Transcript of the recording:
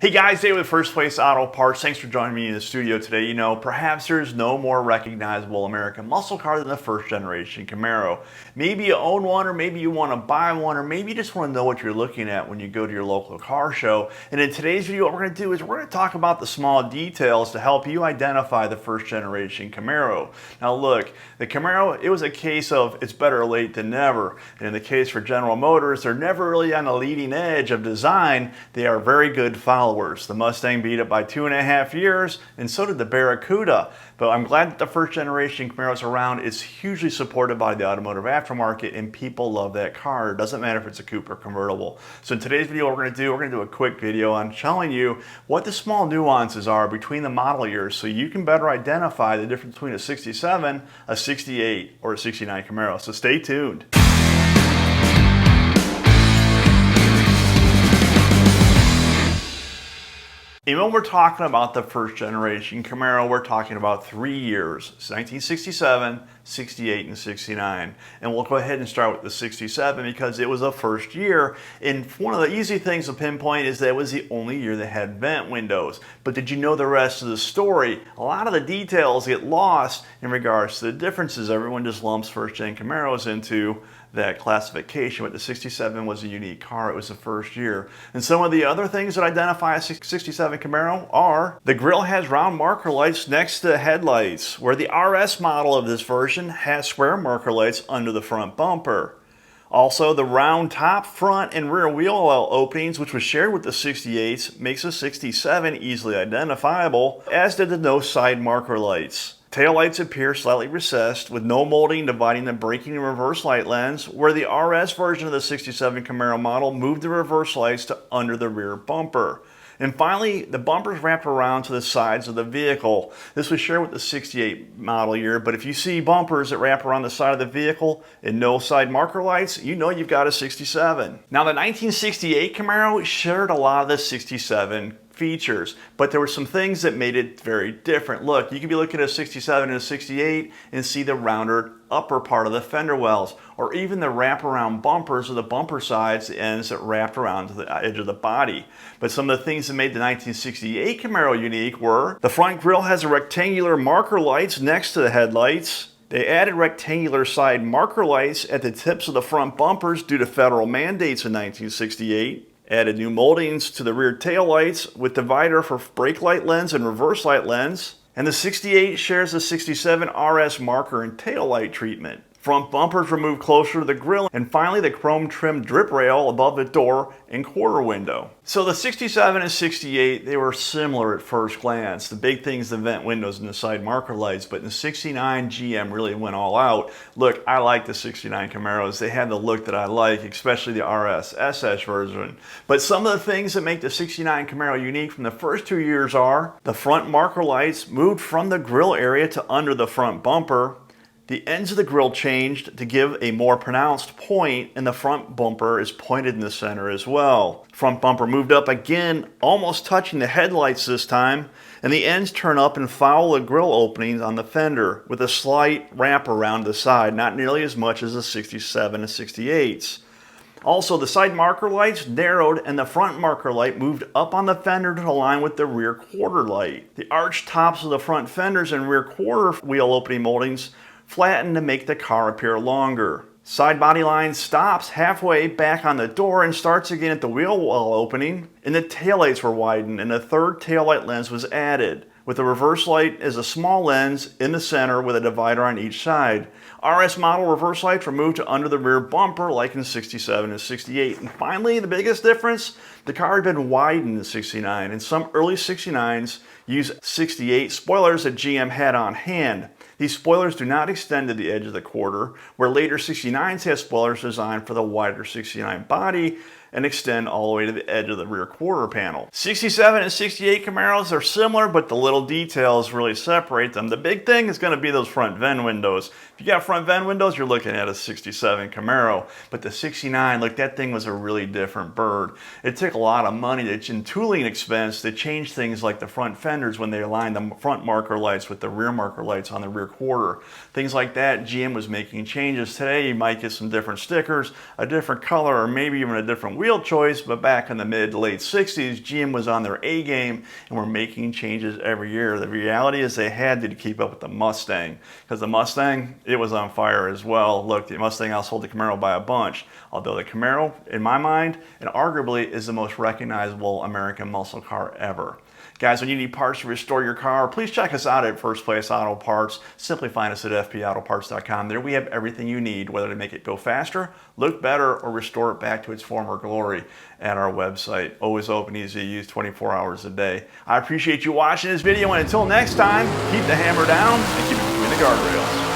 Hey guys, Dave with First Place Auto Parts. Thanks for joining me in the studio today. You know, perhaps there's no more recognizable American muscle car than the first generation Camaro. Maybe you own one, or maybe you want to buy one, or maybe you just want to know what you're looking at when you go to your local car show. And in today's video, what we're going to do is we're going to talk about the small details to help you identify the first generation Camaro. Now look, the Camaro, it was a case of it's better late than never. And in the case for General Motors, they're never really on the leading edge of design. They are very good followers. The Mustang beat it by 2.5 years, and so did the Barracuda. But I'm glad that the first generation Camaro is around. It's hugely supported by the automotive aftermarket, and people love that car. It doesn't matter if it's a coupe or convertible. So in today's video, what we're going to do a quick video on showing you what the small nuances are between the model years, so you can better identify the difference between a 67, a 68, or a 69 Camaro. So stay tuned. And when we're talking about the first generation Camaro, we're talking about 3 years, 1967, 68, and 69. And we'll go ahead and start with the 67 because it was the first year. And one of the easy things to pinpoint is that it was the only year that had vent windows. But did you know the rest of the story? A lot of the details get lost in regards to the differences. Everyone just lumps first gen Camaros into that classification, but the 67 was a unique car. It was the first year. And some of the other things that identify a 67 Camaro are the grille has round marker lights next to the headlights, where the RS model of this version has square marker lights under the front bumper. Also, the round top, front, and rear wheel well openings, which was shared with the 68s, makes the 67 easily identifiable, as did the no side marker lights. Taillights appear slightly recessed, with no molding dividing the braking and reverse light lens, where the RS version of the 67 Camaro model moved the reverse lights to under the rear bumper. And finally, the bumpers wrap around to the sides of the vehicle. This was shared with the 68 model year, but if you see bumpers that wrap around the side of the vehicle and no side marker lights, you know you've got a 67. Now, the 1968 Camaro shared a lot of the 67 features, but there were some things that made it very different. Look, you could be looking at a 67 and a 68 and see the rounder upper part of the fender wells, or even the wraparound bumpers or the bumper sides, the ends that wrapped around to the edge of the body. But some of the things that made the 1968 Camaro unique were the front grille has a rectangular marker lights next to the headlights. They added rectangular side marker lights at the tips of the front bumpers due to federal mandates in 1968. Added new moldings to the rear tail lights with divider for brake light lens and reverse light lens. And the 68 shares the 67 RS marker and tail light treatment. Front bumpers were moved closer to the grille, and finally the chrome trimmed drip rail above the door and quarter window. So the 67 and 68, they were similar at first glance. The big thing is the vent windows and the side marker lights, but in the 69 GM really went all out. Look, I like the 69 Camaros. They have the look that I like, especially the RS SS version. But some of the things that make the 69 Camaro unique from the first 2 years are the front marker lights moved from the grille area to under the front bumper. The ends of the grille changed to give a more pronounced point, and the front bumper is pointed in the center as well. Front bumper moved up again, almost touching the headlights this time, and the ends turn up and foul the grille openings on the fender with a slight wrap around the side, not nearly as much as the 67 and 68s. Also, the side marker lights narrowed and the front marker light moved up on the fender to align with the rear quarter light. The arched tops of the front fenders and rear quarter wheel opening moldings flattened to make the car appear longer. Side body line stops halfway back on the door and starts again at the wheel well opening, and the taillights were widened and a third taillight lens was added, with the reverse light as a small lens in the center with a divider on each side. RS model reverse lights were moved to under the rear bumper like in 67 and 68. And finally, the biggest difference, the car had been widened in 69, and some early 69s used 68 spoilers that GM had on hand. These spoilers do not extend to the edge of the quarter, where later 69s have spoilers designed for the wider 69 body and extend all the way to the edge of the rear quarter panel. 67 and 68 Camaros are similar, but the little details really separate them. The big thing is going to be those front vent windows. If you got front vent windows, you're looking at a 67 Camaro. But the 69, look, that thing was a really different bird. It took a lot of money in tooling expense to change things like the front fenders when they aligned the front marker lights with the rear marker lights on the rear quarter. Things like that, GM was making changes. Today, you might get some different stickers, a different color, or maybe even a different wheel choice, but back in the mid to late 60s, GM was on their A game and were making changes every year. The reality is they had to keep up with the Mustang, because the Mustang, it was on fire as well. Look, the Mustang outsold the Camaro by a bunch, although the Camaro, in my mind, and arguably is the most recognizable American muscle car ever. Guys, when you need parts to restore your car, please check us out at First Place Auto Parts. Simply find us at fpautoparts.com. There we have everything you need, whether to make it go faster, look better, or restore it back to its former glory at our website. Always open, easy to use, 24 hours a day. I appreciate you watching this video, and until next time, keep the hammer down and keep it between the guardrails.